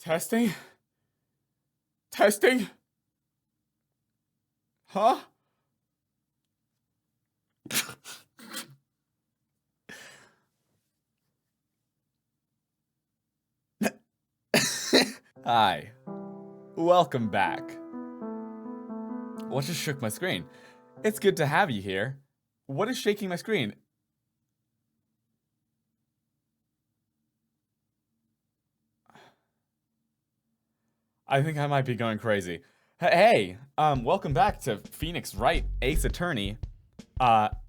Testing? Testing? Huh? Hi. Welcome back. What just shook my screen? It's good to have you here. What is shaking my screen? I think I might be going crazy. Hey, welcome back to Phoenix Wright, Ace Attorney.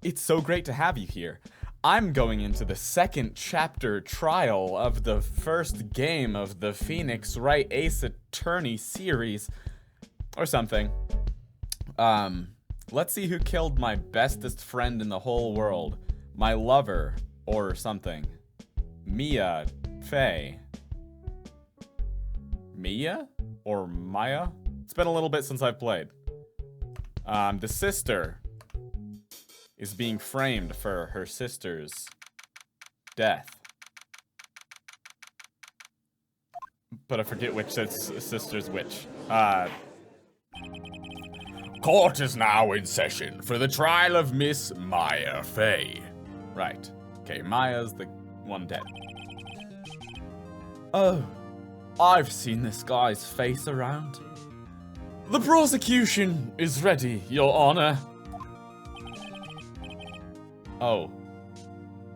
It's so great to have you here. I'm going into the second chapter trial of the first game of the Phoenix Wright Ace Attorney series. Or something. Let's see who killed my bestest friend in the whole world. My lover, or something. Mia Faye. Mia? Or Maya? It's been a little bit since I've played. The sister is being framed for her sister's death. But I forget which sister's which. Court is now in session for the trial of Miss Maya Faye. Right. Okay, Maya's the one dead. Oh, I've seen this guy's face around. The prosecution is ready, Your Honor. Oh.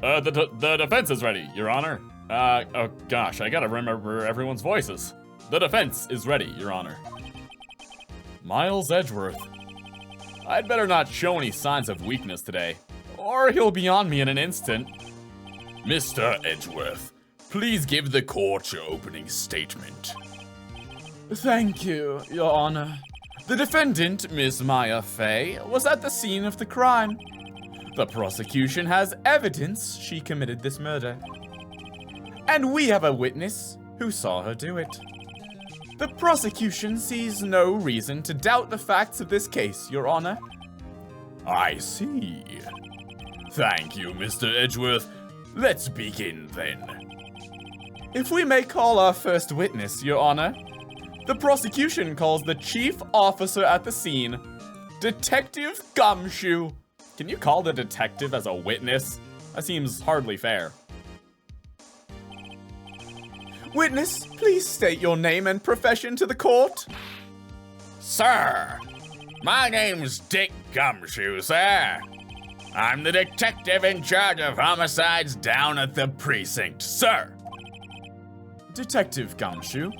The defense is ready, Your Honor. Oh gosh, I gotta remember everyone's voices. The defense is ready, Your Honor. Miles Edgeworth. I'd better not show any signs of weakness today, or he'll be on me in an instant. Mr. Edgeworth, please give the court your opening statement. Thank you, Your Honor. The defendant, Miss Maya Faye, was at the scene of the crime. The prosecution has evidence she committed this murder. And we have a witness who saw her do it. The prosecution sees no reason to doubt the facts of this case, Your Honor. I see. Thank you, Mr. Edgeworth. Let's begin then. If we may call our first witness, Your Honor, the prosecution calls the chief officer at the scene, Detective Gumshoe. Can you call the detective as a witness? That seems hardly fair. Witness, please state your name and profession to the court. Sir, my name's Dick Gumshoe, sir. I'm the detective in charge of homicides down at the precinct, sir. Detective Gumshoe,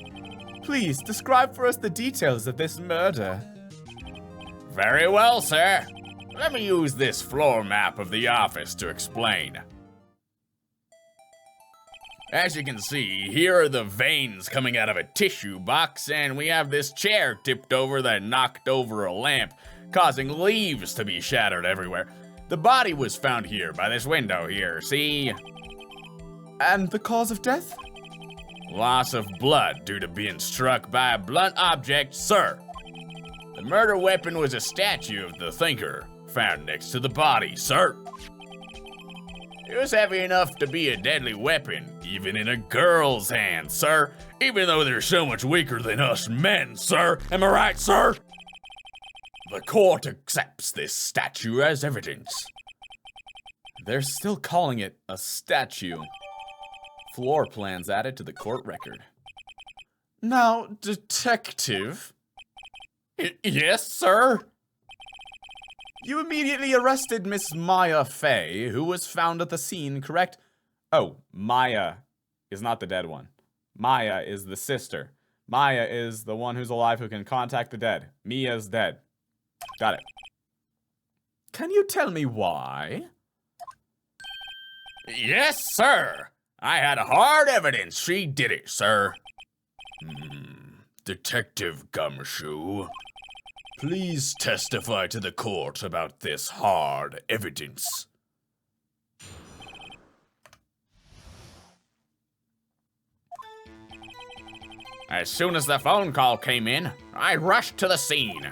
please describe for us the details of this murder. Very well, sir. Let me use this floor map of the office to explain. As you can see, here are the veins coming out of a tissue box, and we have this chair tipped over that knocked over a lamp, causing leaves to be shattered everywhere. The body was found here by this window here, see? And the cause of death? Loss of blood due to being struck by a blunt object, sir. The murder weapon was a statue of the thinker, found next to the body, sir. It was heavy enough to be a deadly weapon, even in a girl's hand, sir. Even though they're so much weaker than us men, sir. Am I right, sir? The court accepts this statue as evidence. They're still calling it a statue. Floor plans added to the court record. Now, detective. Yes, sir? You immediately arrested Miss Maya Faye, who was found at the scene, correct? Oh, Maya is not the dead one. Maya is the sister. Maya is the one who's alive who can contact the dead. Mia's dead. Got it. Can you tell me why? Yes, sir. I had hard evidence she did it, sir. Detective Gumshoe, please testify to the court about this hard evidence. As soon as the phone call came in, I rushed to the scene.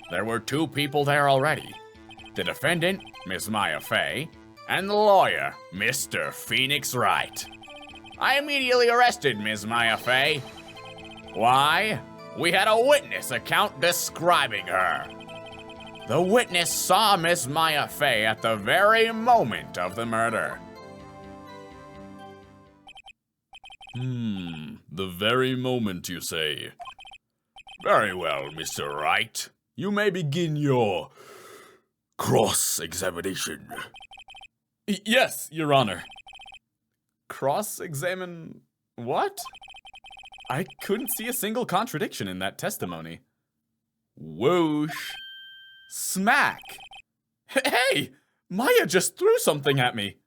There were two people there already. The defendant, Miss Maya Faye, and the lawyer, Mr. Phoenix Wright. I immediately arrested Miss Maya Faye. Why? We had a witness account describing her. The witness saw Miss Maya Fey at the very moment of the murder. The very moment, you say? Very well, Mr. Wright. You may begin your cross-examination. Yes, Your Honor. Cross-examine what? I couldn't see a single contradiction in that testimony. Whoosh. Smack. Hey! Maya just threw something at me.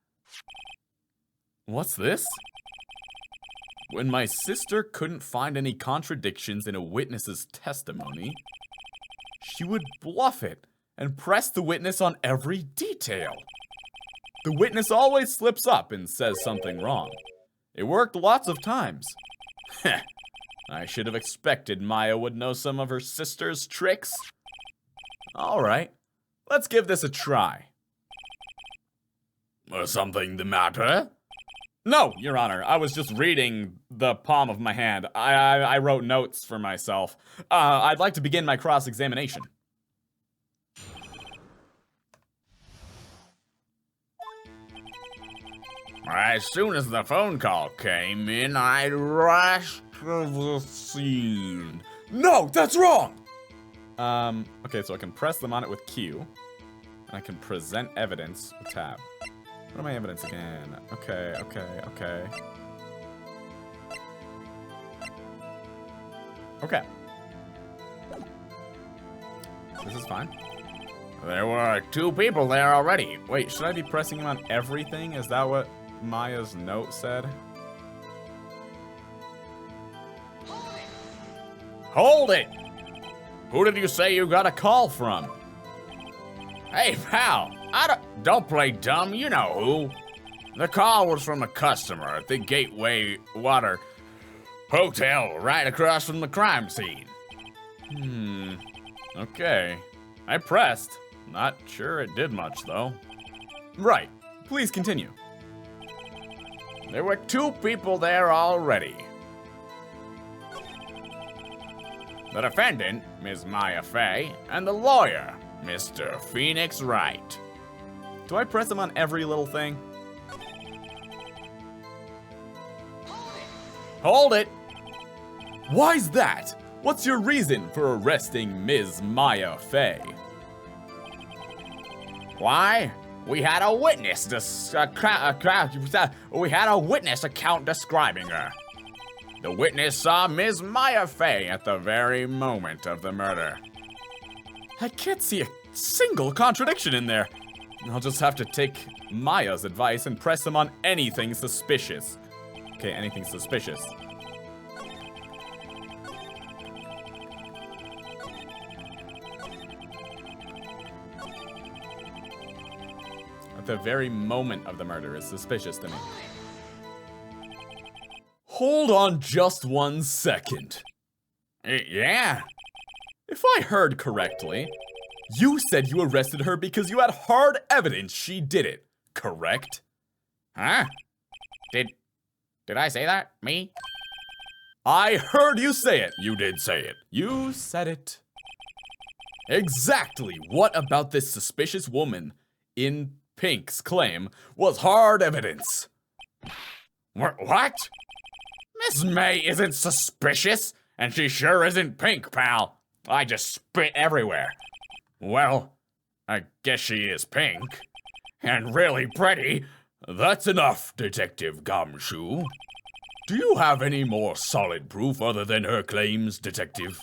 What's this? When my sister couldn't find any contradictions in a witness's testimony, she would bluff it and press the witness on every detail. The witness always slips up and says something wrong. It worked lots of times. I should have expected Maya would know some of her sister's tricks. All right, let's give this a try. Something the matter? No, Your Honor, I was just reading the palm of my hand. I wrote notes for myself. I'd like to begin my cross-examination. As soon as the phone call came in, I rushed to the scene. No, that's wrong! Okay, so I can press them on it with Q. And I can present evidence with tab. What are my evidence again? Okay. Okay. This is fine. There were 2 people there already. Wait, should I be pressing him on everything? Is that what Maya's note said? Hold it! Who did you say you got a call from? Hey, pal, don't play dumb, you know who. The call was from a customer at the Gateway Water Hotel right across from the crime scene. Okay. I pressed. Not sure it did much, though. Right. Please continue. There were 2 people there already. The defendant, Ms. Maya Fey, and the lawyer, Mr. Phoenix Wright. Do I press him on every little thing? Hold it! Why's that? What's your reason for arresting Ms. Maya Fey? Why? We had a witness account describing her. The witness saw Ms. Maya Fey at the very moment of the murder. I can't see a single contradiction in there. I'll just have to take Maya's advice and press him on anything suspicious. Okay, anything suspicious. At the very moment of the murder is suspicious to me. Hold on just 1 second. Yeah? If I heard correctly, you said you arrested her because you had hard evidence she did it, correct? Huh? Did I say that? Me? I heard you say it. You did say it. You said it. Exactly what about this suspicious woman in Pink's claim was hard evidence? What? Miss May isn't suspicious, and she sure isn't Pink, pal. I just spit everywhere. Well, I guess she is pink. And really pretty. That's enough, Detective Gumshoe. Do you have any more solid proof other than her claims, Detective?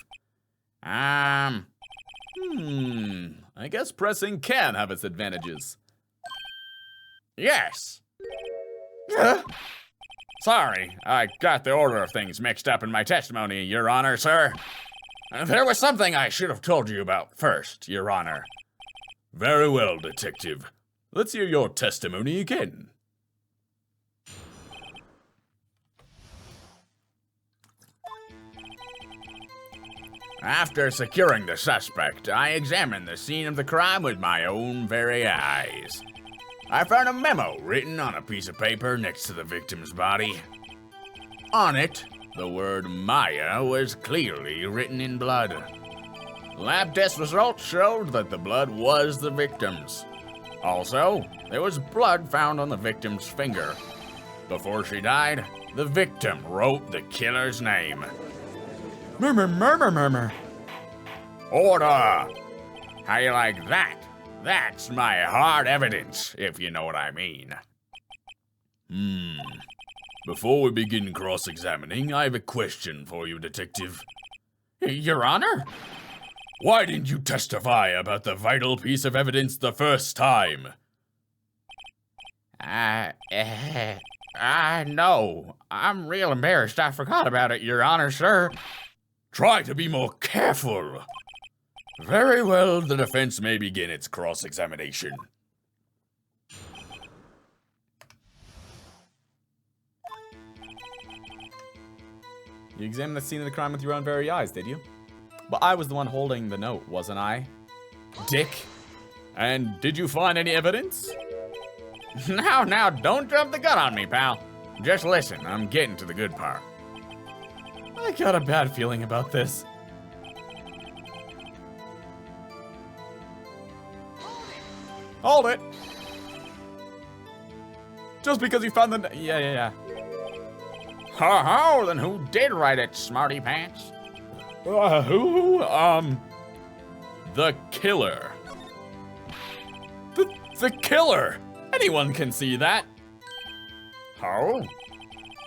I guess pressing can have its advantages. Yes. Sorry, I got the order of things mixed up in my testimony, Your Honor, sir. There was something I should have told you about first, Your Honor. Very well, Detective. Let's hear your testimony again. After securing the suspect, I examined the scene of the crime with my own very eyes. I found a memo written on a piece of paper next to the victim's body. On it, The word Maya was clearly written in blood. Lab test results showed that the blood was the victim's. Also, there was blood found on the victim's finger. Before she died, the victim wrote the killer's name. Murmur, murmur, murmur. Order! How you like that? That's my hard evidence, if you know what I mean. Before we begin cross-examining, I have a question for you, Detective. Your Honor? Why didn't you testify about the vital piece of evidence the first time? No. I'm real embarrassed. I forgot about it, Your Honor, sir. Try to be more careful. Very well, the defense may begin its cross-examination. You examined the scene of the crime with your own very eyes, did you? But I was the one holding the note, wasn't I? Dick? And did you find any evidence? Now, don't jump the gun on me, pal. Just listen, I'm getting to the good part. I got a bad feeling about this. Hold it! Just because you found the... Yeah. Ho, then who did write it, smarty pants? Who? The killer. The killer! Anyone can see that. Oh?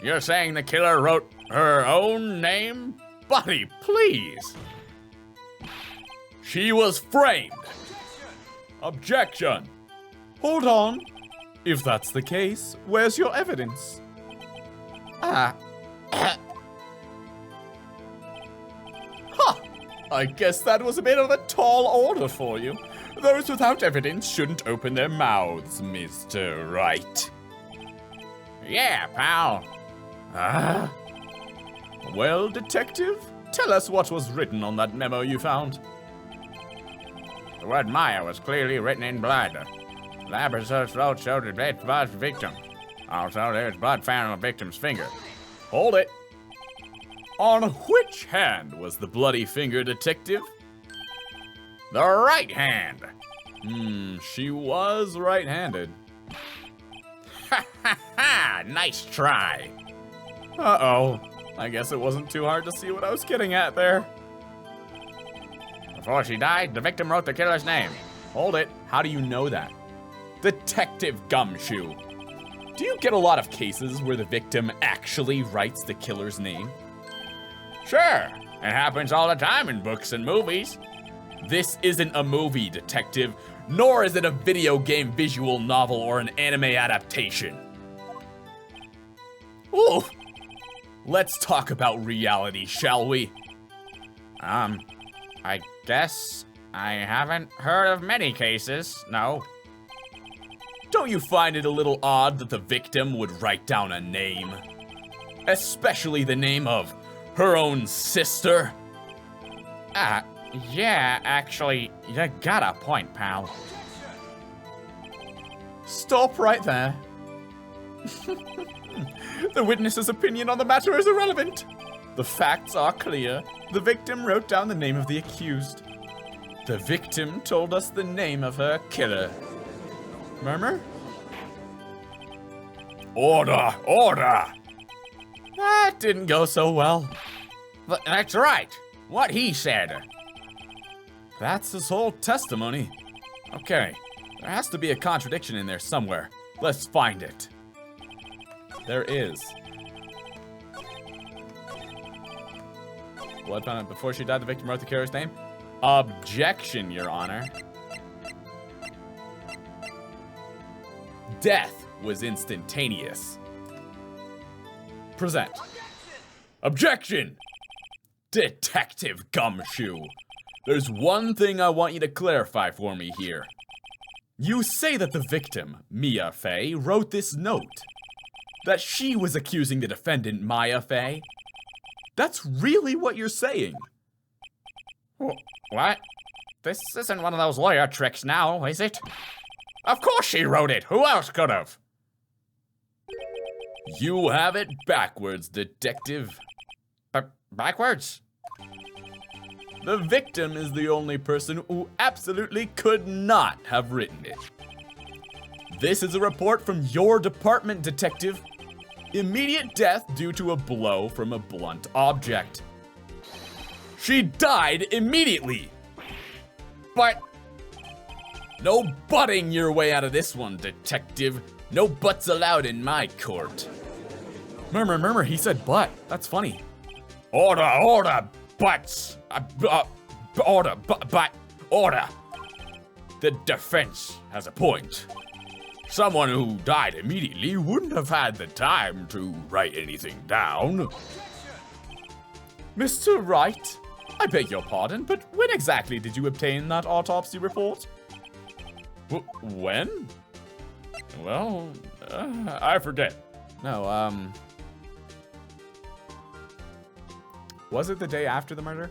You're saying the killer wrote her own name? Buddy, please! She was framed. Objection. Hold on. If that's the case, where's your evidence? Ha! I guess that was a bit of a tall order for you. Those without evidence shouldn't open their mouths, Mr. Wright. Yeah, pal. Well, detective, tell us what was written on that memo you found. The word Maya was clearly written in blood. Lab results showed the dead was the victim. Also, there was blood found on the victim's finger. Hold it. On which hand was the bloody finger, detective? The right hand. She was right-handed. Ha! Nice try. Uh-oh. I guess it wasn't too hard to see what I was getting at there. Before she died, the victim wrote the killer's name. Hold it. How do you know that? Detective Gumshoe. Do you get a lot of cases where the victim actually writes the killer's name? Sure. It happens all the time in books and movies. This isn't a movie, detective, nor is it a video game visual novel or an anime adaptation. Ooh. Let's talk about reality, shall we? I guess I haven't heard of many cases, no. Don't you find it a little odd that the victim would write down a name? Especially the name of her own sister? Yeah, actually, you got a point, pal. Stop right there. The witness's opinion on the matter is irrelevant. The facts are clear. The victim wrote down the name of the accused. The victim told us the name of her killer. Murmur? Order! That didn't go so well. But that's right. What he said. That's his whole testimony. Okay, there has to be a contradiction in there somewhere. Let's find it. There is. Blood found before she died, the victim wrote the killer's name? Objection, Your Honor. Death was instantaneous. Present. Objection! Detective Gumshoe. There's one thing I want you to clarify for me here. You say that the victim, Mia Fey, wrote this note. That she was accusing the defendant, Maya Fey. That's really what you're saying. What? This isn't one of those lawyer tricks now, is it? Of course she wrote it. Who else could have? You have it backwards, detective. backwards. The victim is the only person who absolutely could not have written it. This is a report from your department, detective. Immediate death due to a blow from a blunt object. She died immediately. But No butting your way out of this one, detective. No buts allowed in my court. Murmur, he said butt. That's funny. order, butts. Order. The defense has a point. Someone who died immediately wouldn't have had the time to write anything down. Mr. Wright, I beg your pardon, but when exactly did you obtain that autopsy report? When? Well, I forget. No, was it the day after the murder?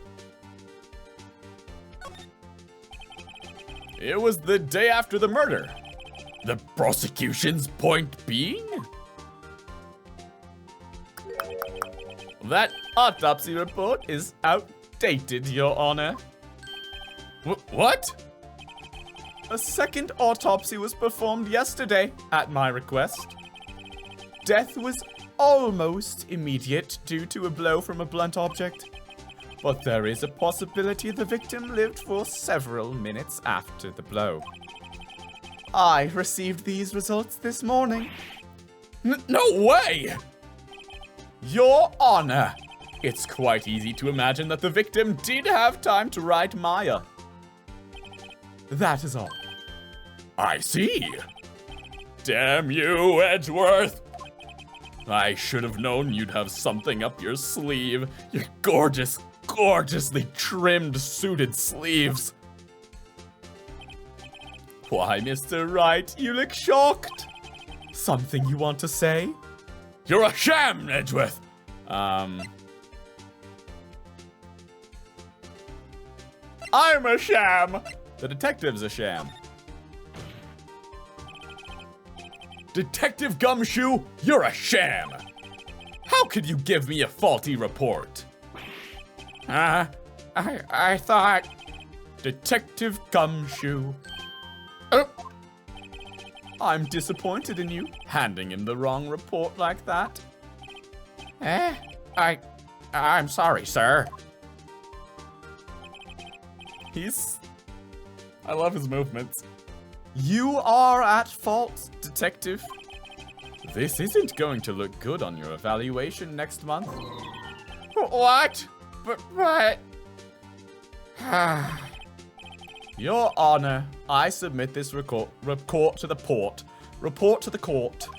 It was the day after the murder. The prosecution's point being? That autopsy report is outdated, Your Honor. What? A second autopsy was performed yesterday, at my request. Death was almost immediate due to a blow from a blunt object, but there is a possibility the victim lived for several minutes after the blow. I received these results this morning. No way! Your Honor, it's quite easy to imagine that the victim did have time to write Maya. That is all. I see. Damn you, Edgeworth. I should have known you'd have something up your sleeve. Your gorgeously trimmed, suited sleeves. Why, Mr. Wright, you look shocked. Something you want to say? You're a sham, Edgeworth. I'm a sham. The detective's a sham. Detective Gumshoe, you're a sham. How could you give me a faulty report? I thought... Detective Gumshoe. I'm disappointed in you, handing him the wrong report like that. I'm sorry, sir. I love his movements. You are at fault, detective. This isn't going to look good on your evaluation next month. What? But... Your Honor, I submit this report to the court.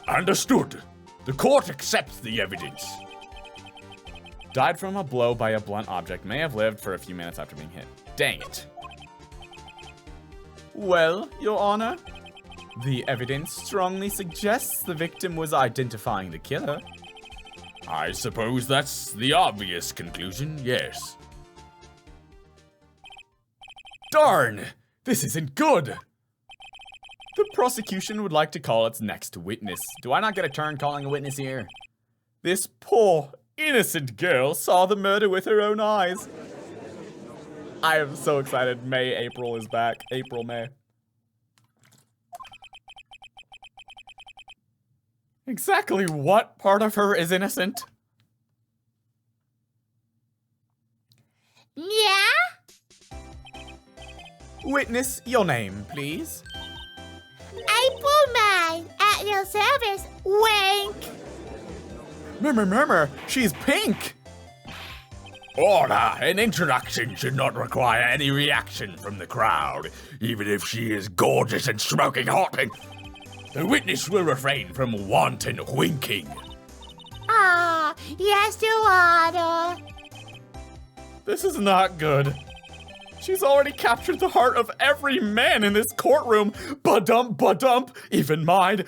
Understood. The court accepts the evidence. Died from a blow by a blunt object. May have lived for a few minutes after being hit. Dang it. Well, Your Honor, the evidence strongly suggests the victim was identifying the killer. I suppose that's the obvious conclusion, yes. Darn! This isn't good! The prosecution would like to call its next witness. Do I not get a turn calling a witness here? This poor, innocent girl saw the murder with her own eyes. I am so excited. April is back. April, May. Exactly what part of her is innocent? Yeah? Witness, your name, please. April May, at your service, wink. Murmur, she's pink. Order! An introduction should not require any reaction from the crowd, even if she is gorgeous and smoking hot. The witness will refrain from wanton winking. Ah, yes, Your Honor. This is not good. She's already captured the heart of every man in this courtroom. Ba-dump, even mine.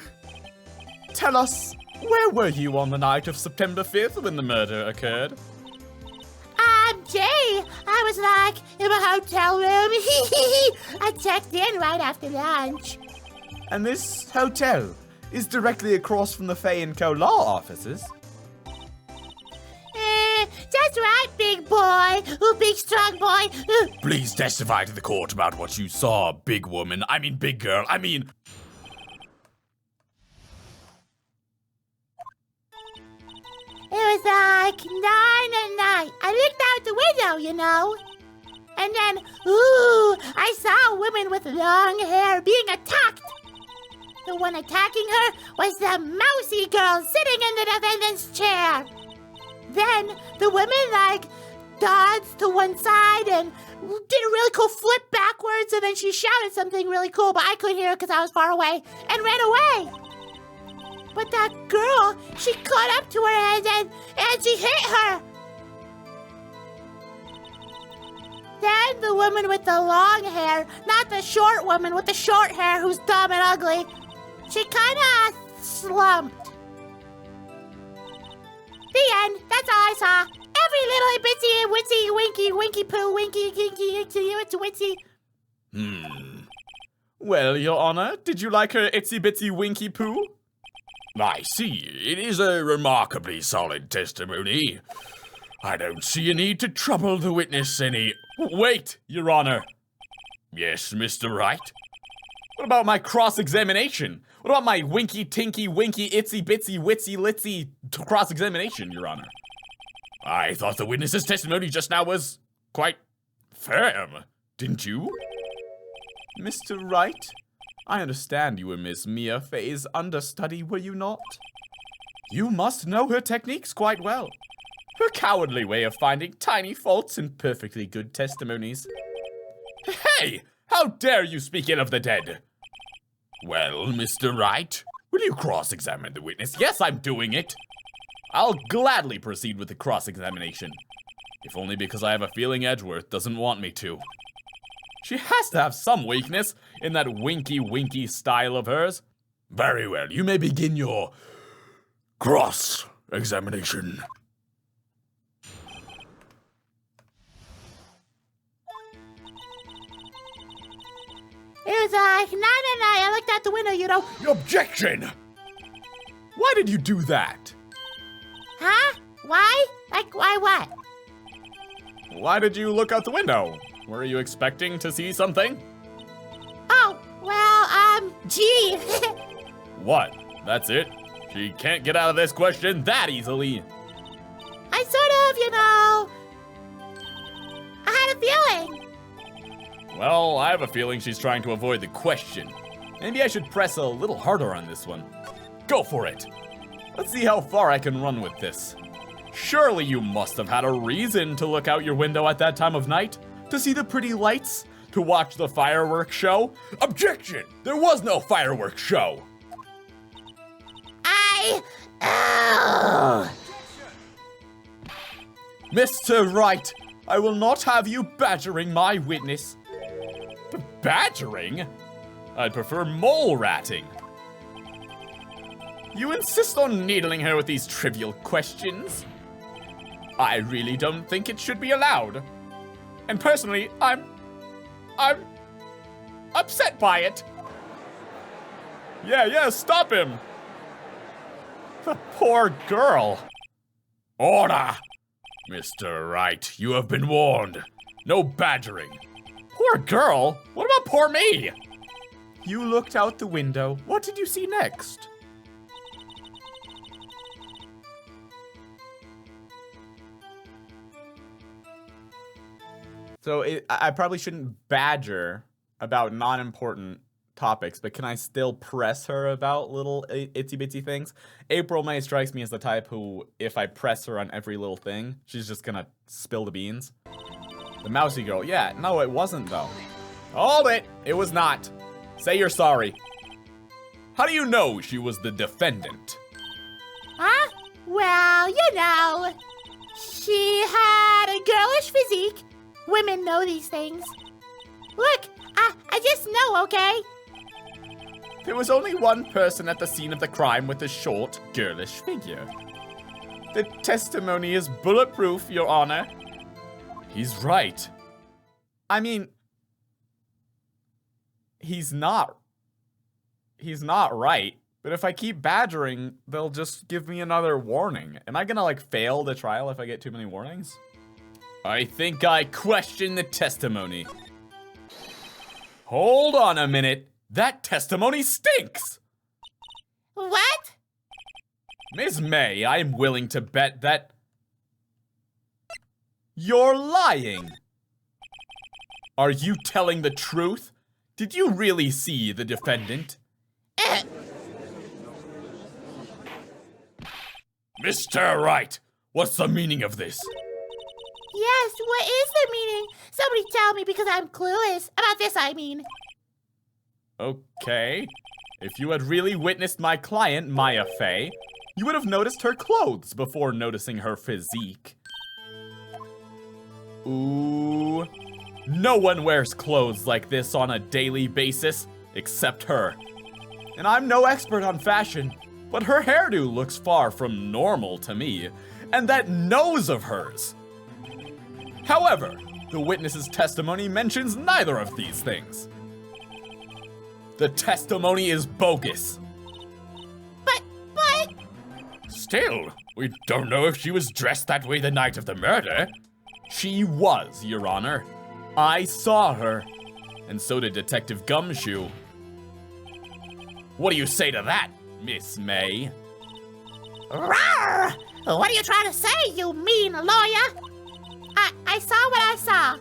Tell us, where were you on the night of September 5th when the murder occurred? Gee, I was like in a hotel room. I checked in right after lunch. And this hotel is directly across from the Fay & Co. law offices? boy. Ooh, big strong boy. Ooh. Please testify to the court about what you saw, big woman. I mean, big girl. I mean... It was like 9 at night. I looked out the window, you know. And then, ooh, I saw a woman with long hair being attacked. The one attacking her was the mousy girl sitting in the defendant's chair. Then the woman, like, dodged to one side and did a really cool flip backwards, and then she shouted something really cool, but I couldn't hear it because I was far away, and ran away. But that girl, she caught up to her and she hit her. Then the woman with the long hair, not the short woman with the short hair who's dumb and ugly, she kind of slumped. The end. That's all I saw. Every little bitsy witsy winky poo winky kinky itsy witsy. Well, Your Honor, did you like her itsy bitsy winky poo? I see. It is a remarkably solid testimony. I don't see a need to trouble the witness any... Wait, Your Honor. Yes, Mr. Wright? What about my cross-examination? What about my winky tinky winky itsy bitsy witsy litsy cross-examination, Your Honor? I thought the witness's testimony just now was quite firm, didn't you? Mr. Wright, I understand you were Miss Mia Fey's understudy, were you not? You must know her techniques quite well. Her cowardly way of finding tiny faults in perfectly good testimonies. Hey! How dare you speak ill of the dead? Well, Mr. Wright, will you cross-examine the witness? Yes, I'm doing it. I'll gladly proceed with the cross-examination. If only because I have a feeling Edgeworth doesn't want me to. She has to have some weakness in that winky style of hers. Very well, you may begin your cross-examination. It was like 9 at night. I looked out the window, you know. Objection! Why did you do that? Huh? Why? Like, why what? Why did you look out the window? Were you expecting to see something? Oh, well, gee. What? That's it? She can't get out of this question that easily. I had a feeling. Well, I have a feeling she's trying to avoid the question. Maybe I should press a little harder on this one. Go for it. Let's see how far I can run with this. Surely you must have had a reason to look out your window at that time of night? To see the pretty lights? To watch the fireworks show? Objection! There was no fireworks show! Mr. Wright, I will not have you badgering my witness. Badgering? I'd prefer mole ratting. You insist on needling her with these trivial questions? I really don't think it should be allowed. And personally, I'm upset by it. Yeah, stop him. The poor girl. Order! Mr. Wright, you have been warned. No badgering. Poor girl? What about poor me? You looked out the window. What did you see next? So I probably shouldn't badger about non-important topics, but can I still press her about little itsy-bitsy things? April May strikes me as the type who, if I press her on every little thing, she's just gonna spill the beans. The mousy girl, yeah, no, it wasn't though. Hold it, it was not. Say you're sorry. How do you know she was the defendant? Huh? Well, you know, she had a girlish physique. Women know these things. Look, I just know, okay? There was only one person at the scene of the crime with a short, girlish figure. The testimony is bulletproof, Your Honor. He's right. I mean, he's not right. But if I keep badgering, they'll just give me another warning. Am I gonna, like, fail the trial if I get too many warnings? I think I question the testimony. Hold on a minute. That testimony stinks! What? Ms. May, I am willing to bet that you're lying. Are you telling the truth? Did you really see the defendant? Mr. Wright, what's the meaning of this? Yes, what is the meaning? Somebody tell me because I'm clueless. About this, I mean. Okay. If you had really witnessed my client, Maya Fey, you would have noticed her clothes before noticing her physique. Ooh. No one wears clothes like this on a daily basis, except her. And I'm no expert on fashion, but her hairdo looks far from normal to me, and that nose of hers. However, the witness's testimony mentions neither of these things. The testimony is bogus. But... Still, we don't know if she was dressed that way the night of the murder. She was, Your Honor. I saw her, and so did Detective Gumshoe. What do you say to that, Miss May? Rawr! What are you trying to say, you mean lawyer? I saw what I saw.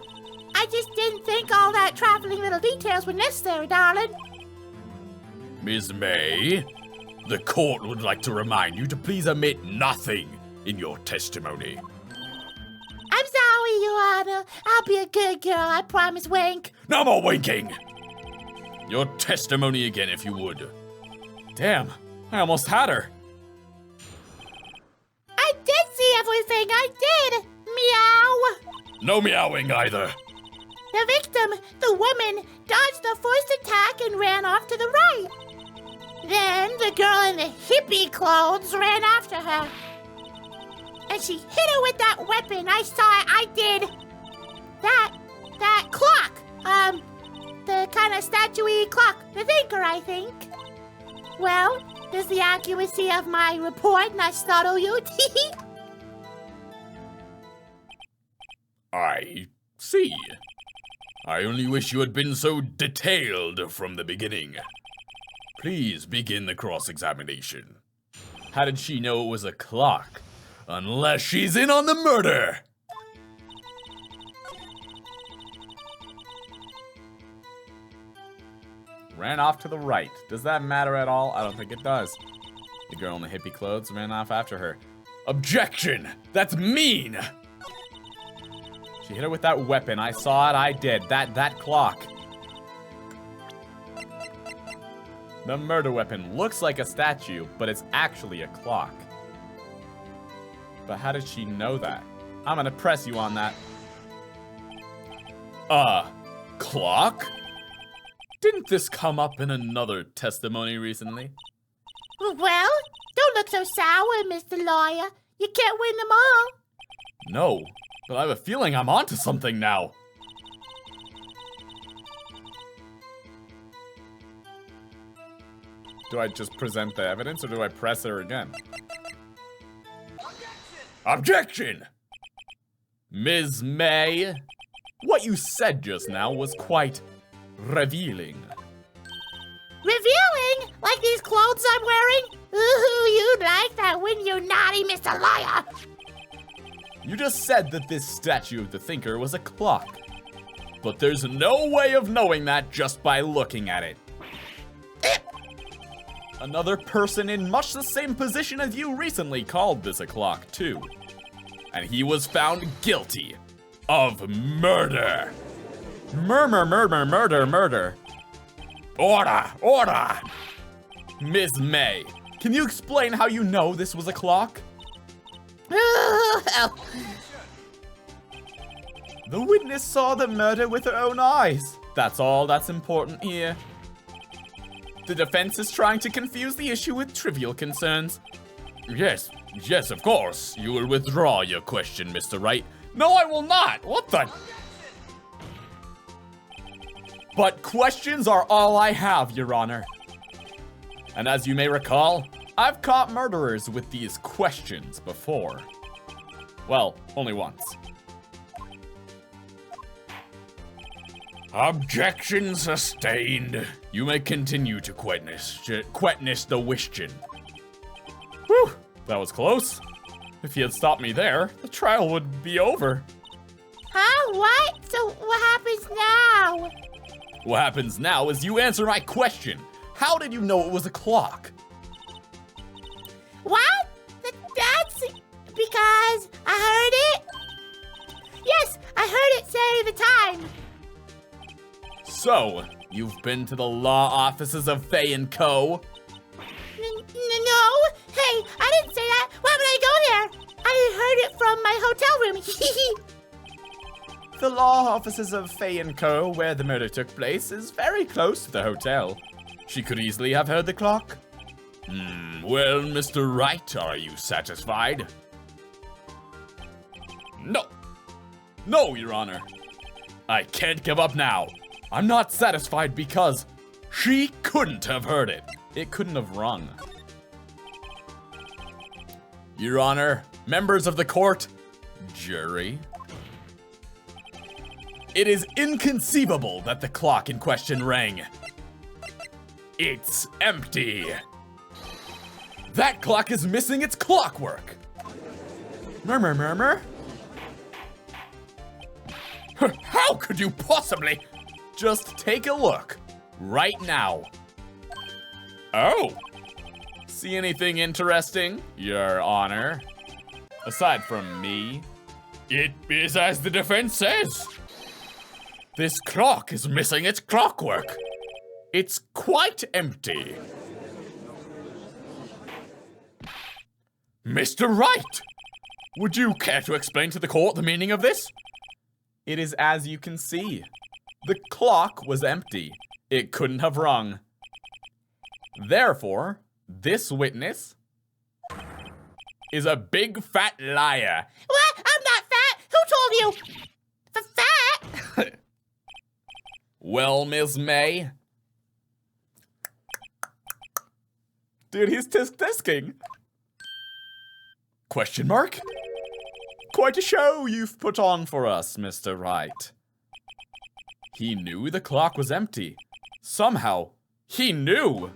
I just didn't think all that trifling little details were necessary, darling. Ms. May, the court would like to remind you to please omit nothing in your testimony. I'm sorry, Your Honor. I'll be a good girl, I promise, Wink. No more winking! Your testimony again, if you would. Damn, I almost had her. I did see everything, I did. Meow. No meowing either. The victim, the woman, dodged the first attack and ran off to the right. Then the girl in the hippie clothes ran after her. And she hit her with that weapon. I saw it, I did. That clock. The kind of statuey clock. The thinker, I think. Well, does the accuracy of my report not startle you? I see. I only wish you had been so detailed from the beginning. Please begin the cross-examination. How did she know it was a clock? Unless she's in on the murder! Ran off to the right. Does that matter at all? I don't think it does. The girl in the hippie clothes ran off after her. Objection! That's mean! She hit her with that weapon. I saw it, I did. That clock. The murder weapon looks like a statue, but it's actually a clock. But how did she know that? I'm gonna press you on that. Clock? Didn't this come up in another testimony recently? Well, don't look so sour, Mr. Lawyer. You can't win them all. No, but I have a feeling I'm onto something now. Do I just present the evidence or do I press her again? Objection! Ms. May, what you said just now was quite revealing. Revealing? Like these clothes I'm wearing? Ooh, you'd like that, wouldn't you, naughty Mr. Lawyer? You just said that this statue of the thinker was a clock. But there's no way of knowing that just by looking at it. Another person in much the same position as you recently called this a clock, too. And he was found guilty of murder. Murder. Order! Ms. May, can you explain how you know this was a clock? Oh. The witness saw the murder with her own eyes. That's all that's important here. The defense is trying to confuse the issue with trivial concerns. Yes, of course. You will withdraw your question, Mr. Wright. No, I will not! What the? But questions are all I have, Your Honor. And as you may recall, I've caught murderers with these questions before. Well, only once. Objection sustained. You may continue to quetness the wishin. Whew, that was close. If he had stopped me there, the trial would be over. Huh? What? So what happens now? What happens now is you answer my question. How did you know it was a clock? What? That's because I heard it? Yes, I heard it say the time. So, you've been to the law offices of Fay & Co.? No. Hey, I didn't say that. Why would I go there? I heard it from my hotel room. The law offices of Fay & Co., where the murder took place, is very close to the hotel. She could easily have heard the clock. Well, Mr. Wright, are you satisfied? No. No, Your Honor. I can't give up now. I'm not satisfied because she couldn't have heard it. It couldn't have rung. Your Honor, members of the court, jury. It is inconceivable that the clock in question rang. It's empty. That clock is missing its clockwork. Murmur, murmur. How could you possibly? Just take a look, right now. Oh. See anything interesting, Your Honor? Aside from me? It is as the defense says. This clock is missing its clockwork. It's quite empty. Mr. Wright, would you care to explain to the court the meaning of this? It is as you can see. The clock was empty. It couldn't have rung. Therefore, this witness is a big fat liar. What? I'm not fat. Who told you? Fat? Well, Ms. May. Dude, he's tisk-tisking. Question mark? Quite a show you've put on for us, Mr. Wright. He knew the clock was empty. Somehow, he knew.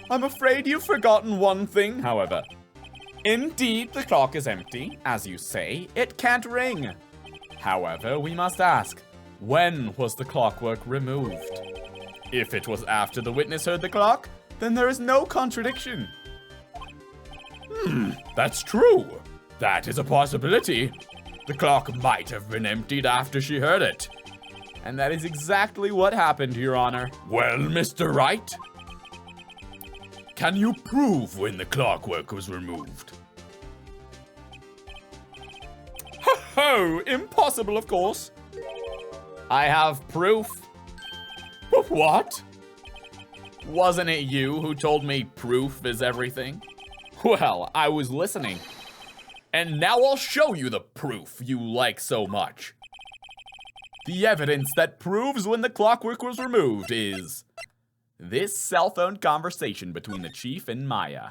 I'm afraid you've forgotten one thing, however. Indeed, the clock is empty. As you say, it can't ring. However, we must ask, when was the clockwork removed? If it was after the witness heard the clock, then there is no contradiction. That's true. That is a possibility. The clock might have been emptied after she heard it. And that is exactly what happened, Your Honor. Well, Mr. Wright, can you prove when the clockwork was removed? Ho! Impossible, of course. I have proof. What? Wasn't it you who told me proof is everything? Well, I was listening. And now I'll show you the proof you like so much. The evidence that proves when the clockwork was removed is this cell phone conversation between the chief and Maya.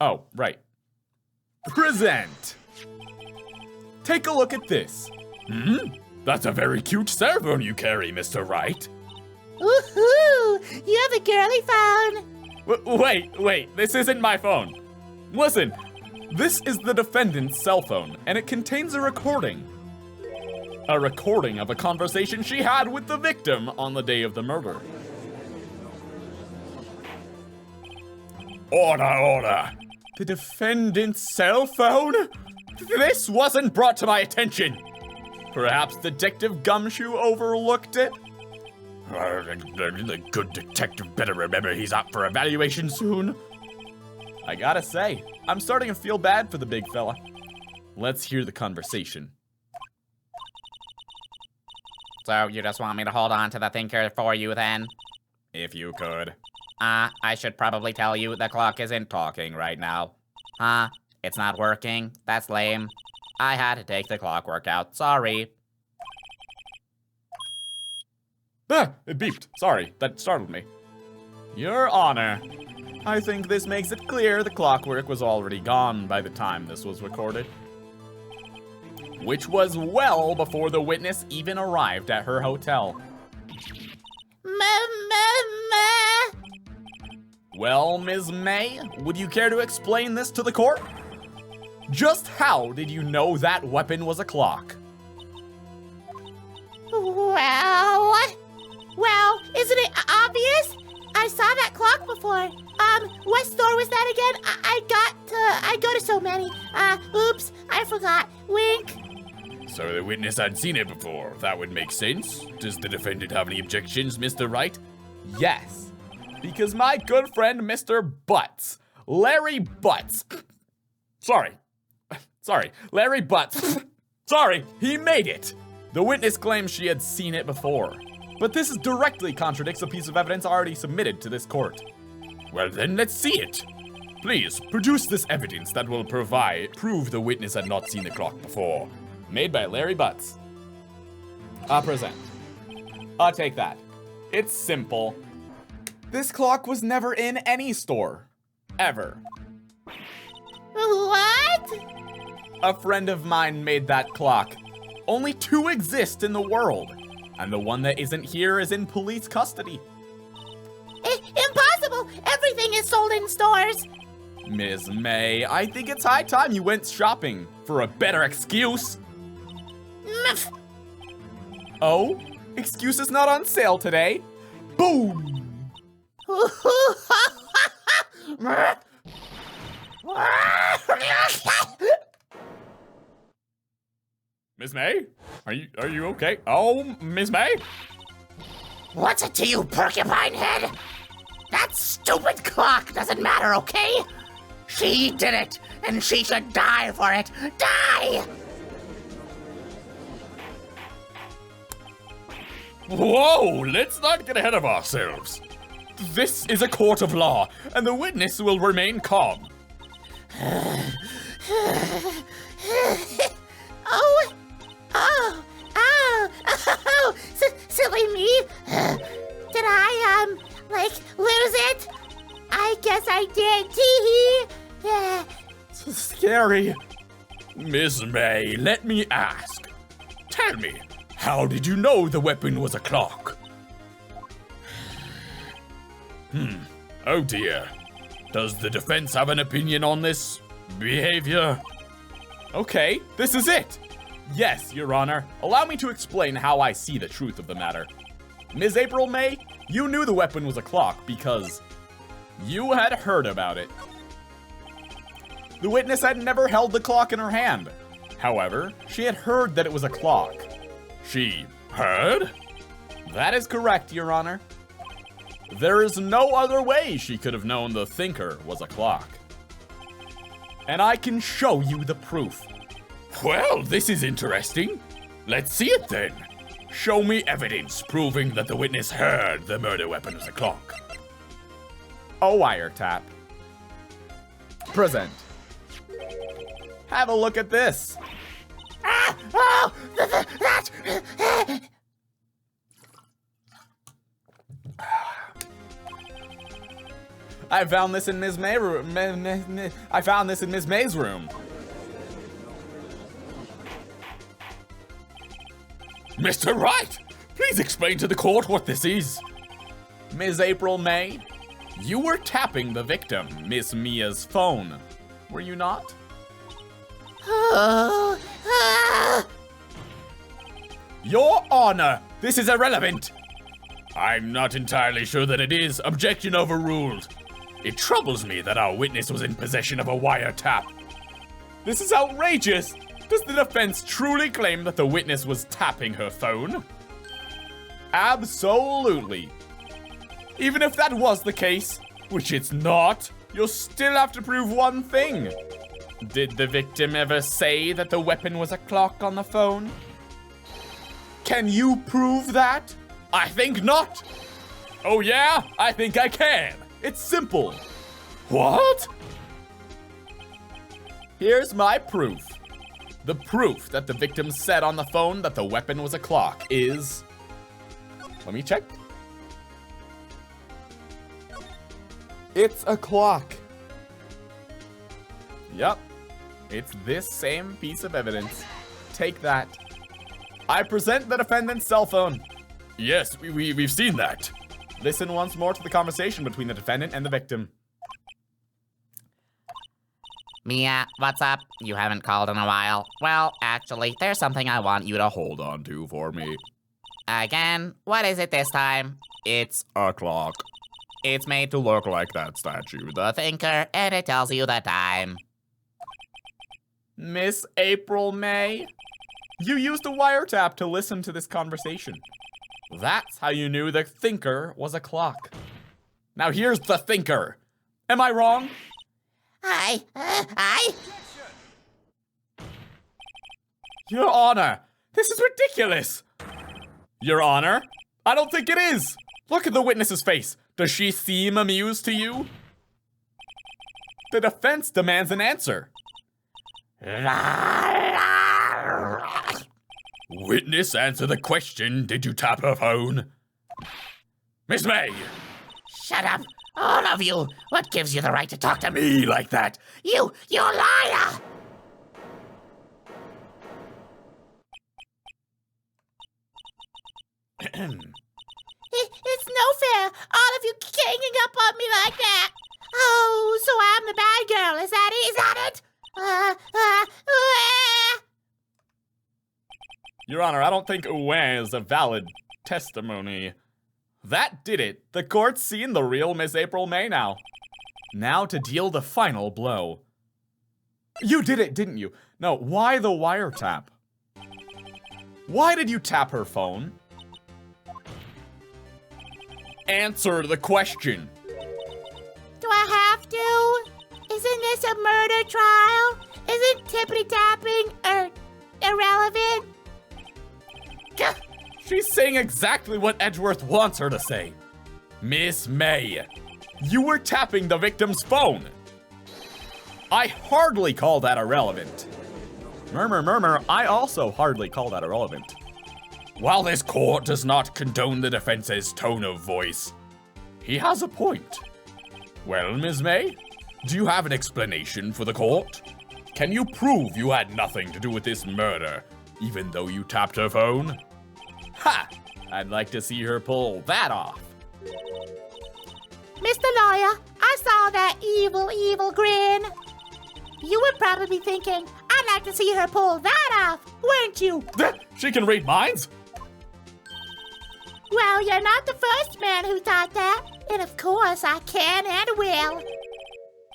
Oh, right. Present. Take a look at this. That's a very cute cell phone you carry, Mr. Wright. Woohoo! You have a girly phone. Wait, this isn't my phone. Listen, this is the defendant's cell phone, and it contains a recording. A recording of a conversation she had with the victim on the day of the murder. Order! The defendant's cell phone? This wasn't brought to my attention. Perhaps Detective Gumshoe overlooked it? The good detective better remember he's up for evaluation soon. I gotta say, I'm starting to feel bad for the big fella. Let's hear the conversation. So you just want me to hold on to the thinker for you then? If you could. I should probably tell you the clock isn't talking right now. It's not working. That's lame. I had to take the clockwork out. Sorry. It beeped. Sorry, that startled me. Your Honor, I think this makes it clear the clockwork was already gone by the time this was recorded. Which was well before the witness even arrived at her hotel. Well, Ms. May, would you care to explain this to the court? Just how did you know that weapon was a clock? Well, isn't it obvious? I saw that clock before. What store was that again? I go to so many. Oops, I forgot. Wink. So the witness had seen it before. That would make sense. Does the defendant have any objections, Mr. Wright? Yes, because my good friend Mr. Butts, Larry Butts, Larry Butts, he made it. The witness claims she had seen it before, but this directly contradicts a piece of evidence already submitted to this court. Well then, let's see it. Please, produce this evidence that will prove the witness had not seen the clock before. Made by Larry Butts. Present. Take that. It's simple. This clock was never in any store. Ever. What? A friend of mine made that clock. Only 2 exist in the world, and the one that isn't here is in police custody. Impossible! Everything is sold in stores. Ms. May, I think it's high time you went shopping for a better excuse. Oh? Excuse is not on sale today. Boom! Miss May? Are you okay? Oh, Miss May? What's it to you, porcupine head? That stupid clock doesn't matter, okay? She did it, and she should die for it. Die! Whoa, let's not get ahead of ourselves. This is a court of law, and the witness will remain calm. Silly me. Did I, lose it? I guess I did. Tee-hee. Scary. Miss May, let me ask. Tell me, how did you know the weapon was a clock? Oh dear. Does the defense have an opinion on this behavior? Okay, this is it. Yes, Your Honor. Allow me to explain how I see the truth of the matter. Ms. April May, you knew the weapon was a clock because you had heard about it. The witness had never held the clock in her hand. However, she had heard that it was a clock. She heard? That is correct, Your Honor. There is no other way she could have known the thinker was a clock. And I can show you the proof. Well, this is interesting. Let's see it then. Show me evidence proving that the witness heard the murder weapon was a clock. A wiretap. Present. Have a look at this. I found this in Ms. May's room. Mr. Wright, please explain to the court what this is. Ms. April May, you were tapping the victim, Miss Mia's phone, were you not? Your Honor, this is irrelevant. I'm not entirely sure that it is. Objection overruled. It troubles me that our witness was in possession of a wiretap. This is outrageous! Does the defense truly claim that the witness was tapping her phone? Absolutely. Even if that was the case, which it's not, you'll still have to prove one thing. Did the victim ever say that the weapon was a clock on the phone? Can you prove that? I think not. Oh yeah? I think I can. It's simple. What? Here's my proof. The proof that the victim said on the phone that the weapon was a clock is... Let me check. It's a clock. Yup. It's this same piece of evidence. Take that. I present the defendant's cell phone. Yes, we've seen that. Listen once more to the conversation between the defendant and the victim. Mia, what's up? You haven't called in a while. Well, actually, there's something I want you to hold on to for me. Again, what is it this time? It's a clock. It's made to look like that statue, the thinker, and it tells you the time. Miss April May, you used a wiretap to listen to this conversation. That's how you knew the thinker was a clock. Now here's the thinker. Am I wrong? Your Honor, this is ridiculous. Your Honor, I don't think it is. Look at the witness's face. Does she seem amused to you? The defense demands an answer. Witness, answer the question. Did you tap her phone? Miss May! Shut up, all of you. What gives you the right to talk to me like that? You liar! It's no fair, all of you ganging up on me like that. Oh, so I'm the bad girl, is that it? Is that it? Your Honor, I don't think "ouin" is a valid testimony. That did it. The court's seen the real Miss April May now. Now to deal the final blow. You did it, didn't you? No, why the wiretap? Why did you tap her phone? Answer the question. Do I have to? Isn't this a murder trial? Isn't tippity-tapping irrelevant? She's saying exactly what Edgeworth wants her to say. Miss May, you were tapping the victim's phone. I hardly call that irrelevant. Murmur, I also hardly call that irrelevant. While this court does not condone the defense's tone of voice, he has a point. Well, Ms. May, do you have an explanation for the court? Can you prove you had nothing to do with this murder, even though you tapped her phone? Ha! I'd like to see her pull that off. Mr. Lawyer, I saw that evil grin. You were probably thinking, I'd like to see her pull that off, weren't you? She can read minds? Well, you're not the first man who thought that. And of course, I can and will.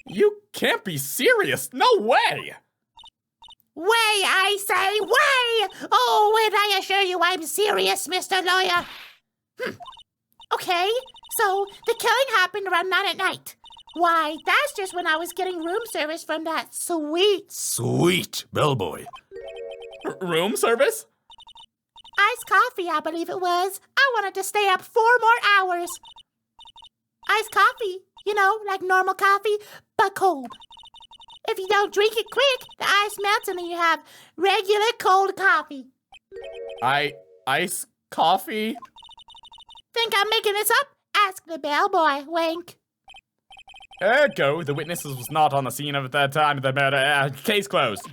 You can't be serious. No way! Way, I say, way! Oh, and I assure you I'm serious, Mr. Lawyer. Okay, so the killing happened around 9 at night. Why, that's just when I was getting room service from that Sweet bellboy. Room service? iced coffee, I believe it was. I wanted to stay up 4 more hours. Iced coffee, you know, like normal coffee, but cold. If you don't drink it quick, the ice melts and then you have regular cold coffee. Ice coffee? Think I'm making this up? Ask the bellboy, wink. Ergo, the witness was not on the scene at the time of the murder. Case closed.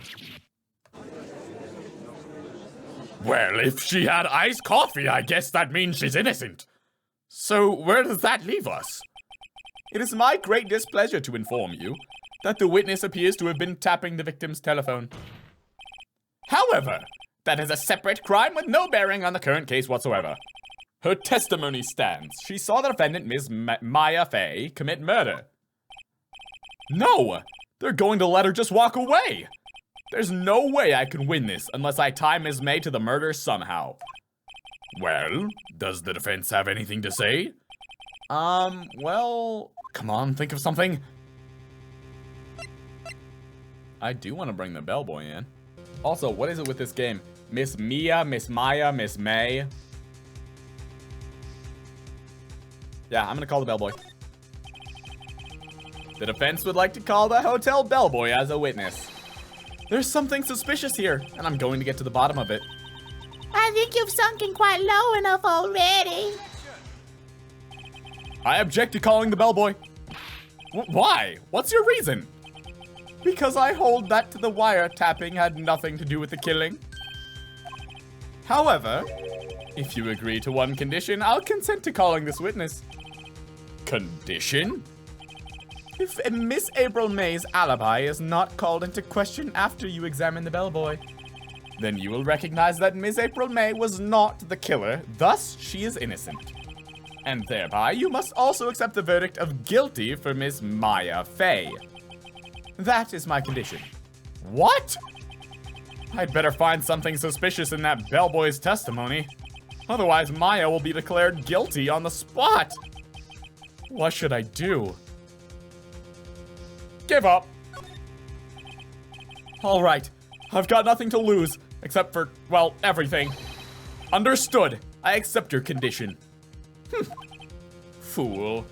Well, if she had iced coffee, I guess that means she's innocent. So where does that leave us? It is my great displeasure to inform you that the witness appears to have been tapping the victim's telephone. However, that is a separate crime with no bearing on the current case whatsoever. Her testimony stands. She saw the defendant, Ms. Maya Fay, commit murder. No! They're going to let her just walk away! There's no way I can win this unless I tie Ms. May to the murder somehow. Well, does the defense have anything to say? Well, come on, think of something. I do want to bring the bellboy in. Also, what is it with this game? Miss Mia, Miss Maya, Miss May. Yeah, I'm gonna call the bellboy. The defense would like to call the hotel bellboy as a witness. There's something suspicious here, and I'm going to get to the bottom of it. I think you've sunken quite low enough already. I object to calling the bellboy. Why? What's your reason? Because I hold that the wiretapping had nothing to do with the killing. However, if you agree to one condition, I'll consent to calling this witness. Condition? If Miss April May's alibi is not called into question after you examine the bellboy, then you will recognize that Miss April May was not the killer, thus she is innocent. And thereby, you must also accept the verdict of guilty for Miss Maya Fey. That is my condition. What? I'd better find something suspicious in that bellboy's testimony. Otherwise, Maya will be declared guilty on the spot. What should I do? Give up. All right, I've got nothing to lose, except for, well, everything. Understood. I accept your condition. Fool.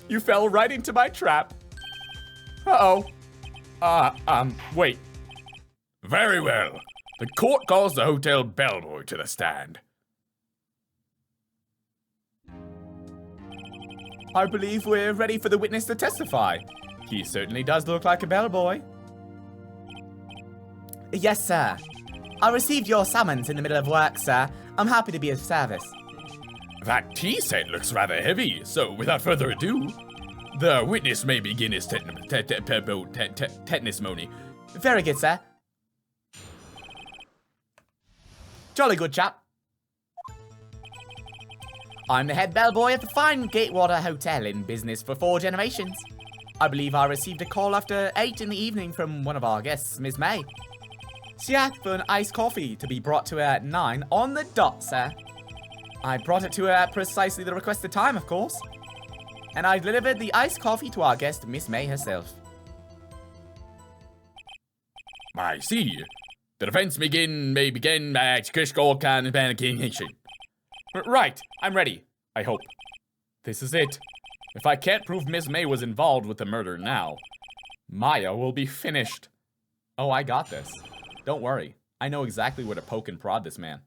You fell right into my trap. Uh-oh. Wait. Very well. The court calls the hotel bellboy to the stand. I believe we're ready for the witness to testify. He certainly does look like a bellboy. Yes, sir. I received your summons in the middle of work, sir. I'm happy to be of service. That tea set looks rather heavy, so without further ado, the witness may begin his testimony. Very good, sir. Jolly good chap. I'm the head bellboy at the fine Gatewater Hotel, in business for 4 generations. I believe I received a call after 8 in the evening from one of our guests, Miss May. She asked for an iced coffee to be brought to her at 9 on the dot, sir. I brought it to her at precisely the requested time, of course. And I delivered the iced coffee to our guest, Miss May herself. I see. The defense may begin at Kishkolkan. Right, I'm ready. I hope. This is it. If I can't prove Miss May was involved with the murder now, Maya will be finished. Oh, I got this. Don't worry. I know exactly where to poke and prod this man.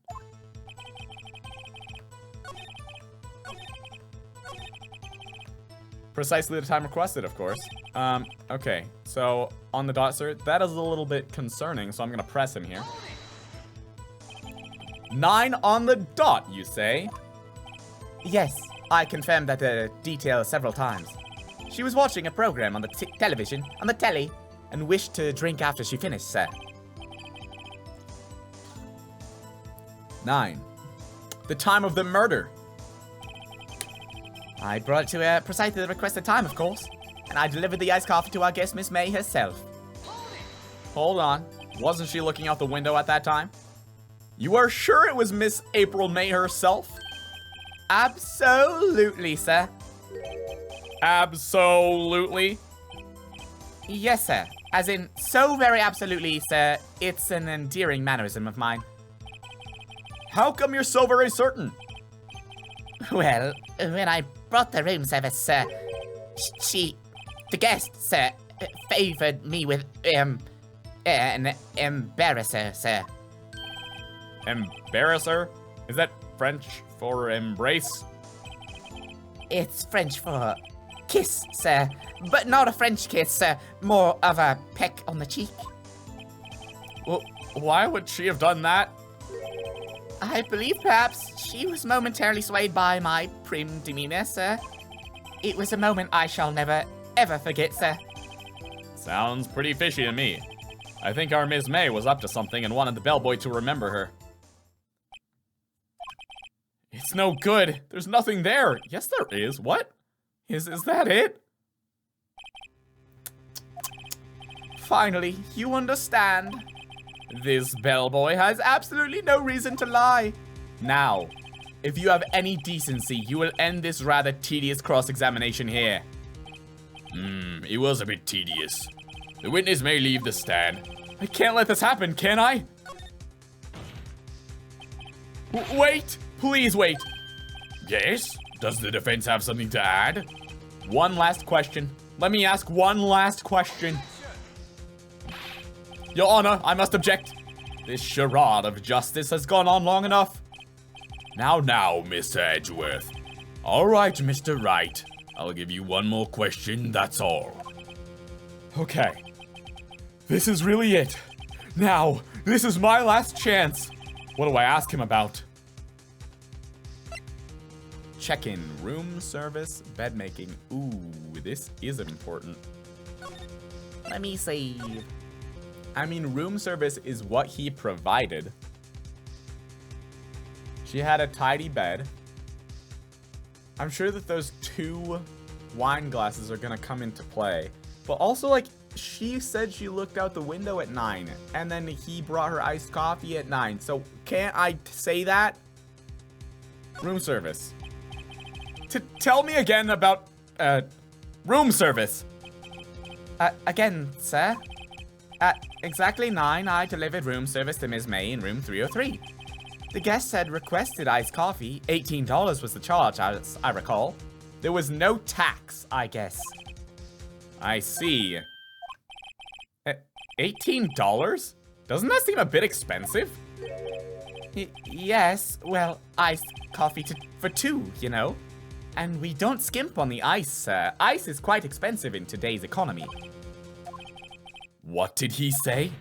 Precisely the time requested, of course. Okay. So, on the dot, sir, that is a little bit concerning, so I'm gonna press him here. 9 on the dot, you say? Yes, I confirmed that detail several times. She was watching a program on the telly, and wished to drink after she finished, sir. 9. The time of the murder. I brought it to her precisely the requested time, of course, and I delivered the iced coffee to our guest, Miss May herself. Hold on. Wasn't she looking out the window at that time? You are sure it was Miss April May herself? Absolutely, sir. Absolutely? Yes, sir. As in, so very absolutely, sir. It's an endearing mannerism of mine. How come you're so very certain? Well, when I brought the room service, sir, the guest, sir, favored me with, an embarrasser, sir. Embarrasser? Is that French for embrace? It's French for kiss, sir. But not a French kiss, sir. More of a peck on the cheek. Well, why would she have done that? I believe perhaps she was momentarily swayed by my prim demeanor, sir. It was a moment I shall never, ever forget, sir. Sounds pretty fishy to me. I think our Miss May was up to something and wanted the bellboy to remember her. It's no good. There's nothing there. Yes, there is. What? Is that it? Finally, you understand. This bellboy has absolutely no reason to lie. Now, if you have any decency, you will end this rather tedious cross-examination here. It was a bit tedious. The witness may leave the stand. I can't let this happen, can I? Wait! Please wait. Yes? Does the defense have something to add? One last question. Let me ask one last question. Your Honor, I must object. This charade of justice has gone on long enough. Now, Mr. Edgeworth. All right, Mr. Wright. I'll give you one more question, that's all. Okay. This is really it. Now, this is my last chance. What do I ask him about? Check-in, room service, bed making. Ooh, this is important. Let me see. I mean, room service is what he provided. She had a tidy bed. I'm sure that those 2 wine glasses are gonna come into play. But also, like, she said she looked out the window at 9, and then he brought her iced coffee at 9. So can't I say that? Room service. Tell me again about, room service. Again, sir. At exactly 9, I delivered room service to Ms. May in room 303. The guest had requested iced coffee. $18 was the charge, as I recall. There was no tax, I guess. I see. $18? Doesn't that seem a bit expensive? Yes, well, iced coffee for 2, you know? And we don't skimp on the ice, sir. Ice is quite expensive in today's economy. What did he say?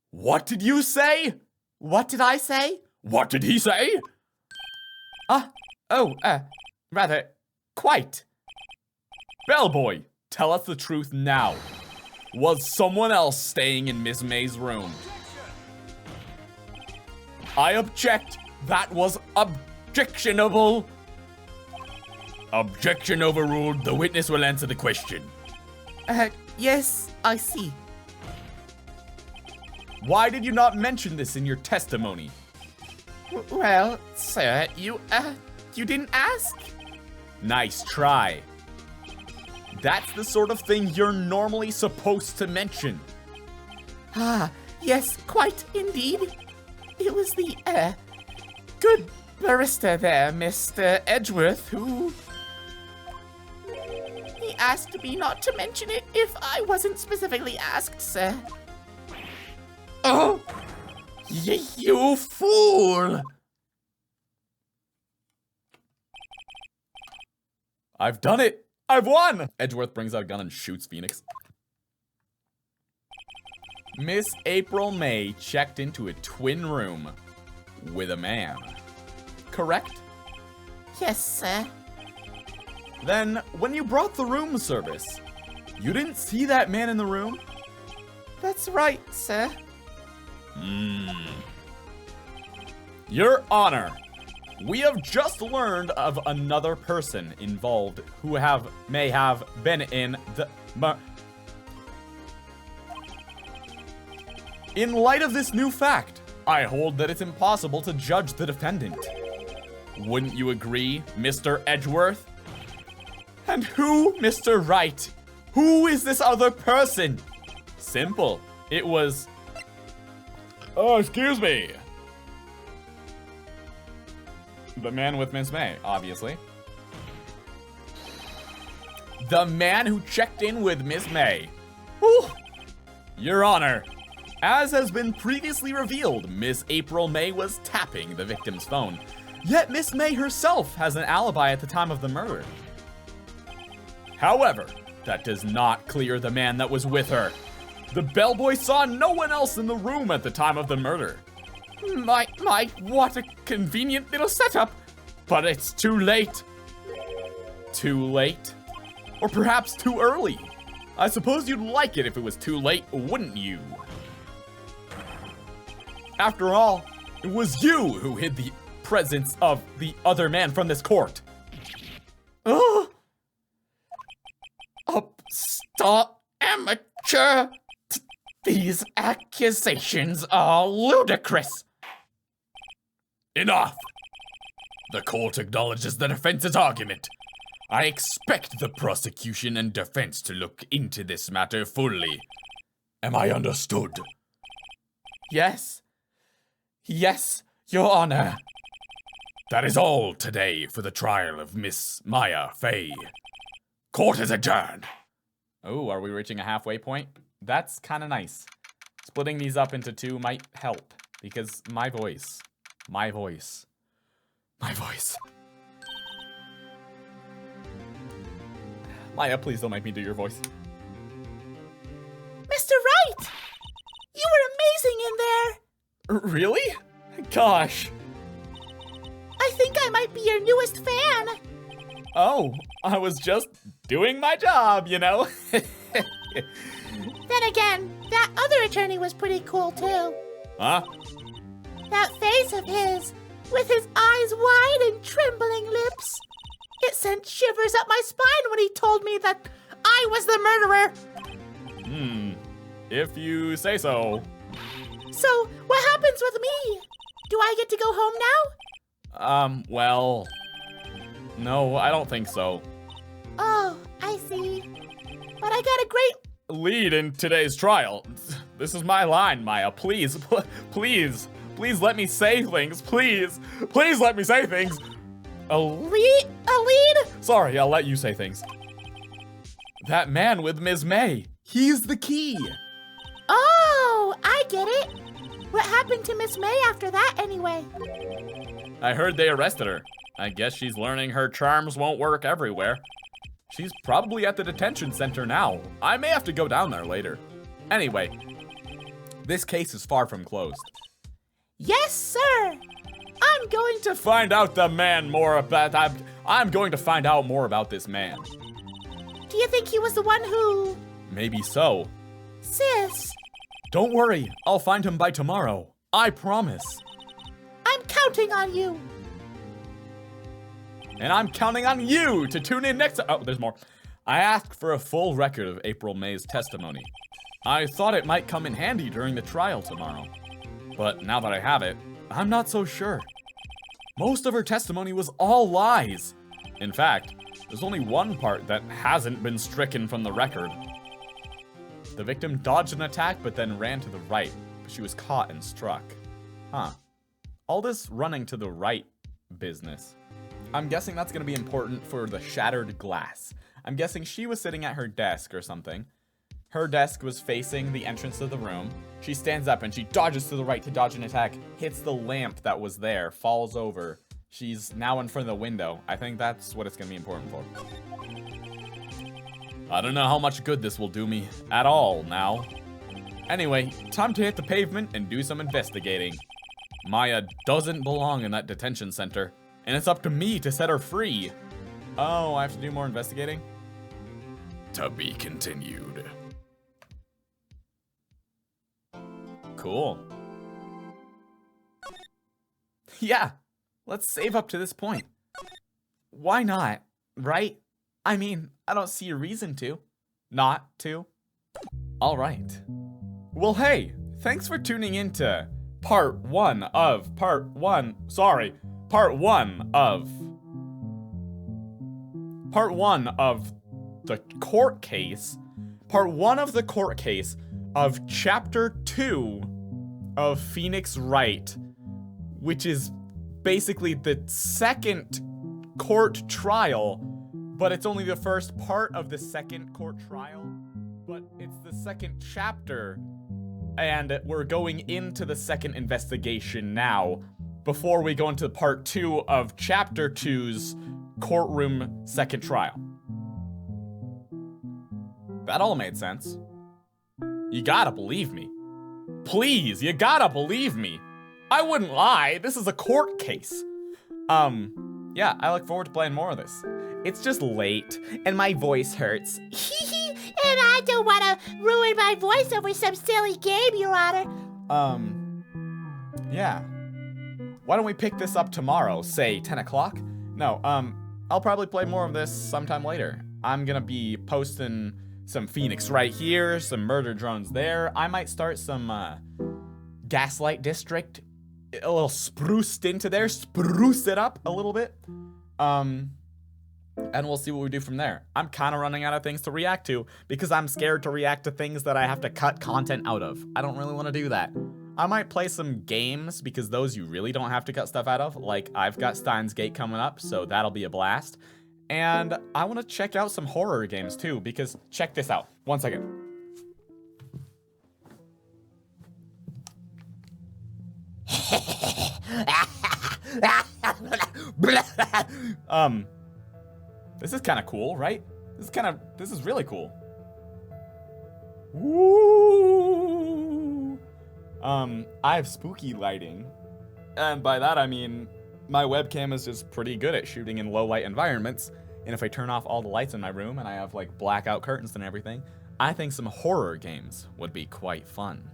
What did you say? What did I say? What did he say? Rather, quite. Bellboy, tell us the truth now. Was someone else staying in Miss May's room? I object. That was objectionable. Objection overruled. The witness will answer the question. Yes, I see. Why did you not mention this in your testimony? Well, sir, you didn't ask? Nice try. That's the sort of thing you're normally supposed to mention. Ah, yes, quite indeed. It was the, good barrister there, Mr. Edgeworth, who... He asked me not to mention it if I wasn't specifically asked, sir. Oh! You fool! I've done it! I've won! Edgeworth brings out a gun and shoots Phoenix. Miss April May checked into a twin room with a man. Correct? Yes, sir. Then, when you brought the room service, you didn't see that man in the room? That's right, sir. Your Honor, we have just learned of another person involved who may have been in the... In light of this new fact, I hold that it's impossible to judge the defendant. Wouldn't you agree, Mr. Edgeworth? And who, Mr. Wright? Who is this other person? Simple. It was... Oh, excuse me. The man with Miss May, obviously. The man who checked in with Miss May. Whew. Your Honor, as has been previously revealed, Miss April May was tapping the victim's phone. Yet Miss May herself has an alibi at the time of the murder. However, that does not clear the man that was with her. The bellboy saw no one else in the room at the time of the murder. My, what a convenient little setup. But it's too late. Too late? Or perhaps too early? I suppose you'd like it if it was too late, wouldn't you? After all, it was you who hid the presence of the other man from this court. Ugh! Upstart amateur! These accusations are ludicrous. Enough! The court acknowledges the defense's argument. I expect the prosecution and defense to look into this matter fully. Am I understood? Yes. Yes, Your Honor. That is all today for the trial of Miss Maya Fey. Court is adjourned. Oh, are we reaching a halfway point? That's kind of nice. Splitting these up into 2 might help, because my voice. Maya, please don't make me do your voice. Mr. Wright! You were amazing in there! Really? Gosh. I think I might be your newest fan. Oh, I was just doing my job, you know? Then again, that other attorney was pretty cool too. Huh? That face of his, with his eyes wide and trembling lips. It sent shivers up my spine when he told me that I was the murderer. If you say so. So, what happens with me? Do I get to go home now? Well... No, I don't think so. Oh, I see. But I got a great... Lead in today's trial. This is my line, Maya. Please, please let me say things. Please let me say things. A lead? Sorry, I'll let you say things. That man with Ms. May, he's the key. Oh, I get it. What happened to Miss May after that anyway? I heard they arrested her. I guess she's learning her charms won't work everywhere. She's probably at the detention center now. I may have to go down there later. Anyway, this case is far from closed. Yes, sir. I'm going to... Find out the man more about... I'm going to find out more about this man. Do you think he was the one who... Maybe so. Sis, Don't worry, I'll find him by tomorrow. I promise. I'm counting on you. And I'm counting on you to tune in next... Oh, there's more. I asked for a full record of April May's testimony. I thought it might come in handy during the trial tomorrow. But now that I have it, I'm not so sure. Most of her testimony was all lies. In fact, there's only one part that hasn't been stricken from the record. The victim dodged an attack but then ran to the right, but she was caught and struck. Huh. All this running to the right business. I'm guessing that's gonna be important for the shattered glass. I'm guessing she was sitting at her desk or something. Her desk was facing the entrance of the room. She stands up and she dodges to the right to dodge an attack, hits the lamp that was there, falls over. She's now in front of the window. I think that's what it's gonna be important for. I don't know how much good this will do me at all now. Anyway, time to hit the pavement and do some investigating. Maya doesn't belong in that detention center, and it's up to me to set her free. Oh, I have to do more investigating? To be continued. Cool. Yeah, let's save up to this point. Why not, right? I mean, I don't see a reason to. Not to. All right. Well, hey, thanks for tuning in to part one of the court case. Part one of the court case of chapter 2 of Phoenix Wright, which is basically the second court trial, but it's only the first part of the second court trial, but it's the second chapter, and we're going into the second investigation now, before we go into part 2 of chapter 2's courtroom second trial. That all made sense. You gotta believe me. Please, you gotta believe me. I wouldn't lie, this is a court case. Yeah, I look forward to playing more of this. It's just late, and my voice hurts. And I don't want to ruin my voice over some silly game, Your Honor. Yeah. Why don't we pick this up tomorrow, say 10 o'clock? No, I'll probably play more of this sometime later. I'm gonna be posting some Phoenix right here, some murder drones there. I might start some, Gaslight District, a little spruced into there, spruce it up a little bit. And we'll see what we do from there. I'm kind of running out of things to react to because I'm scared to react to things that I have to cut content out of. I don't really want to do that. I might play some games because those you really don't have to cut stuff out of. Like, I've got Steins Gate coming up, so that'll be a blast. And I want to check out some horror games too, because check this out. One second. This is kind of cool, right? This is really cool. Woo! I have spooky lighting. And by that I mean, my webcam is just pretty good at shooting in low light environments. And if I turn off all the lights in my room and I have like blackout curtains and everything, I think some horror games would be quite fun.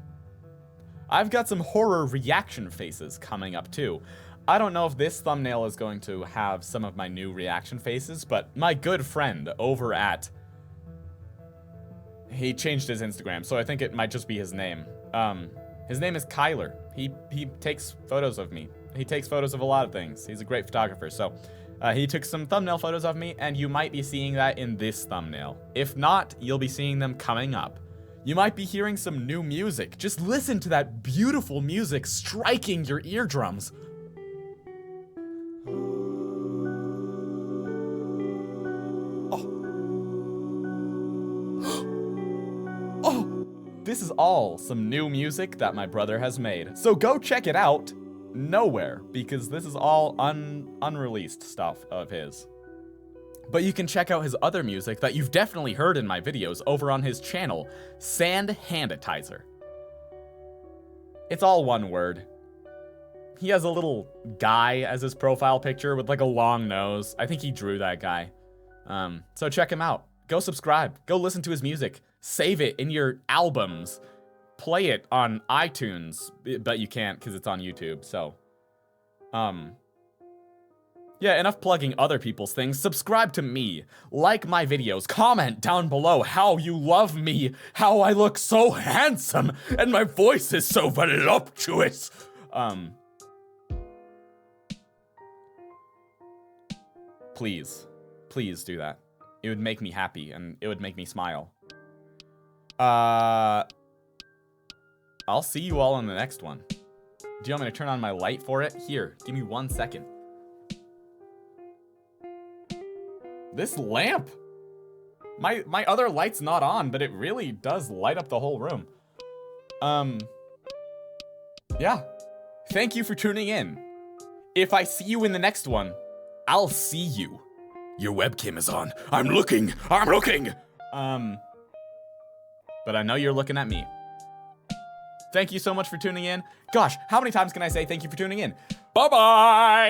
I've got some horror reaction faces coming up too. I don't know if this thumbnail is going to have some of my new reaction faces, but my good friend over at... He changed his Instagram, so I think it might just be his name. His name is Kyler. He takes photos of me. He takes photos of a lot of things. He's a great photographer, so... he took some thumbnail photos of me, and you might be seeing that in this thumbnail. If not, you'll be seeing them coming up. You might be hearing some new music. Just listen to that beautiful music striking your eardrums. Oh, this is all some new music that my brother has made. So go check it out. Nowhere, because this is all unreleased stuff of his. But you can check out his other music that you've definitely heard in my videos over on his channel, Sand Handitizer. It's all one word. He has a little guy as his profile picture with like a long nose. I think he drew that guy. So check him out. Go subscribe. Go listen to his music. Save it in your albums. Play it on iTunes, but you can't because it's on YouTube, so. Yeah, enough plugging other people's things. Subscribe to me. Like my videos. Comment down below how you love me. How I look so handsome and my voice is so voluptuous. Please. Please do that. It would make me happy and it would make me smile. I'll see you all in the next one. Do you want me to turn on my light for it? Here, give me 1 second. This lamp! My other light's not on, but it really does light up the whole room. Yeah. Thank you for tuning in. If I see you in the next one, I'll see you. Your webcam is on. I'm looking! I'm looking! But I know you're looking at me. Thank you so much for tuning in. Gosh, how many times can I say thank you for tuning in? Bye-bye!